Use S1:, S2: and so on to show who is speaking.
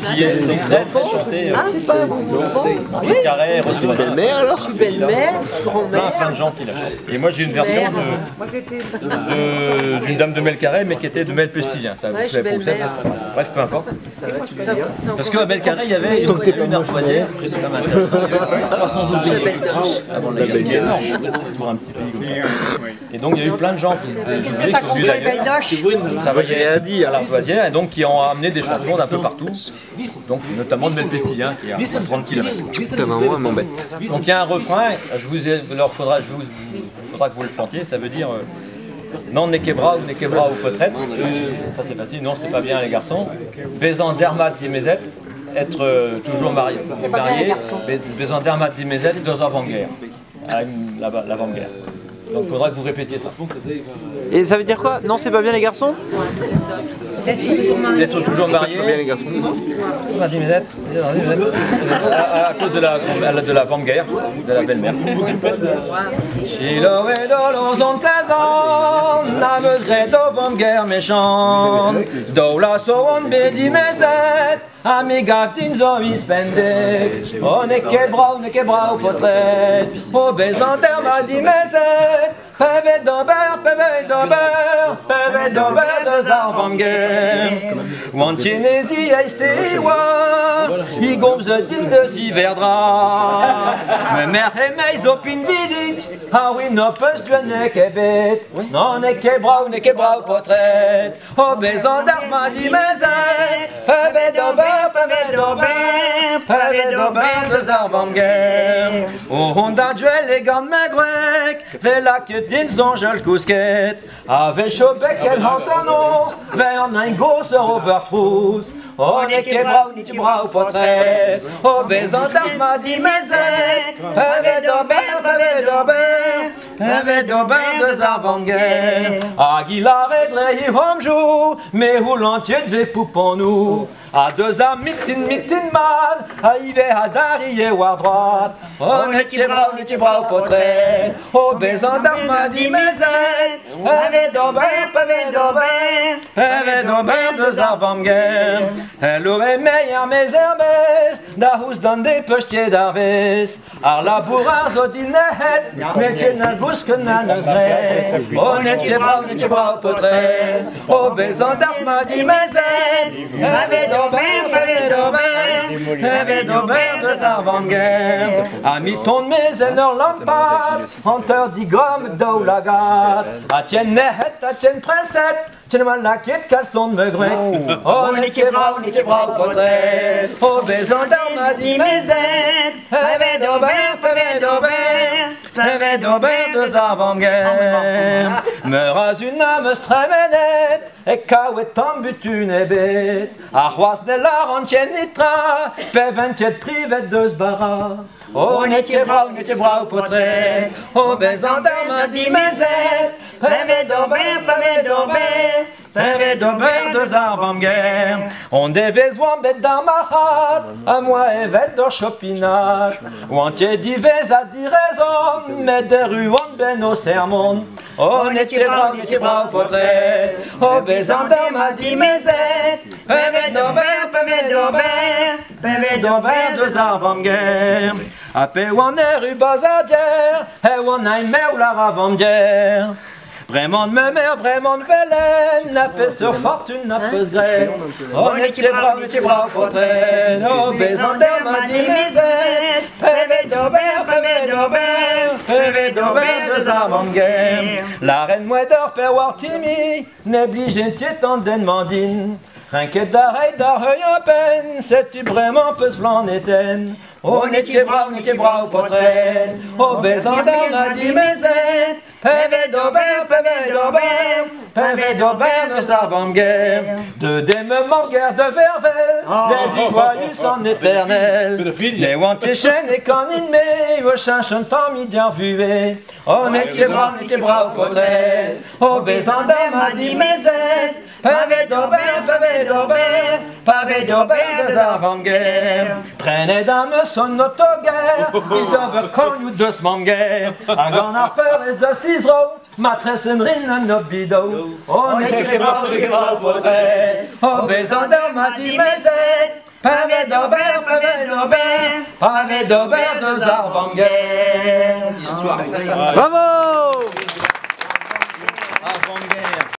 S1: qui est très très chanté.
S2: Ah, c'est pas bon enfant.
S1: Keith Carré, Roselyne.
S3: Belle-mère alors?
S2: Je suis belle-mère, grand-mère.
S1: Plein de gens qui la chantent. Et moi j'ai une version d'une dame de Mel Carré, mais qui était de Mel Pestilien. Ça,
S2: Ouais, je suis belle-mère.
S1: bref, peu importe. Parce qu'à Mel Carré, il y avait une une armoisière, c'est quand même intéressant. Il y avait 312 avant la guerre, ce qui est énorme pour un petit pays comme ça. Et donc il y a eu plein de gens qui travaillaient à l'armoisière et donc qui ont amené des chansons d'un peu partout, donc notamment de Mel Pestilien qui est à 30 km.
S3: Ta maman, elle m'embête.
S1: Donc il y a un refrain, faudra que vous le chantiez, ça veut dire non n'est qu'ébra ou peut-être. Ça c'est facile, non c'est pas bien les garçons. Baisant dermat dimezet, être toujours marié, baisant dermat dimezet, deux avant-guerre, l'avant-guerre. Donc il faudra que vous répétiez ça.
S3: Et ça veut dire quoi? Non, c'est pas bien les garçons?
S1: D'être toujours marié.
S3: Bien les garçons.
S1: À cause de la avant-guerre, de la belle-mère. Chilo et dolos sont plaisants, n'ameuseraient d'avant-guerre méchante. Doula soon bedi mezet, amigaftin zo ispendek. On est quebra au potret, au bézanter m'a dit mezet. Peve dober de zarvanger. Wanchinesi eistewa, I gomze din de siverdra. Me mer emeiz opin vidit, a oui no peus duene kebet. Non ne kebra au potret, o bezandar ma di mezet. Peve dober de zarvanger. O honda duel e gant megrek, vela din sonjel kousket, ave chobek el hantanos, vers un gos Robert Trousse. On est quebra au potret, au bézandar m'a dit mezet, peve dober de zarvanger. Aguilar et drehi homjou, mais roulantier devait poupon nous. A deux amis mitin mal, a ive a darier war droite. On est quebra au potret, au bézandar m'a dit mezet, peve dober de zarvanger. Hello et meilleur mes hermes, da hus dan de pöstje d'arves. Ar labourar zo dinet, mais tjenal busken nanas gres. On est quebra au potret, au bézandar m'a dit mezet, peve dober de zarvanger. A mi ton mezen ur lampad, hanter di gomme do lagat. A tjen nehet, a tjen preset, tjen mal laket kalson me grek. On est quebra au potret, au bézandar m'a dit mezet, peve dober de zarvanger. Me ras une âme stremenet, e kaouet tambut une ebet. A c'hoaz ne la rantien nitra, peventet privet deus bara. On est quebra au potret, au bézandar m'a dit mezet, peve dober de zarvanger. On devait zwambet da mahat, a moi evet d'or chopinat. Wantier divez a direzon, met de ruan ben au sermon. On est quebra au potret, au bézandar m'a dit mezet, peve dober de zarvanger. A pe wan ru bazadier, e wan ein meu la ravandier. Vraiment me mer, vraiment velen, la paix sur fortune, la peuse grêle. On est quebra au potret, au bézandar m'a dit mezet, peve dober de zarvanger. La reine mouedor per war timi, négligent en den mandine. Rinquet d'arrêt d'arreuil à peine, sais-tu vraiment peu flan éteine. On est quebra au potret, au bézandar m'a dit mezet, peve dober de zarvanger. De démements guerre de vervel, des ivoyus en éternel. Les wantiers chênes et caninmés, au chanchon tant midian vué. On est quebra au potret, au bézandar m'a dit mezet, peve dober de zarvanger. Prenez dame son autoguerre, il dober connu de smanger. A gant ar peurez de cisro, matresse en rin no bido. On est quebra au potret, au bézandar m'a dit mezet, Pavé d'Aubert, de Zarvanger.
S3: Bravo!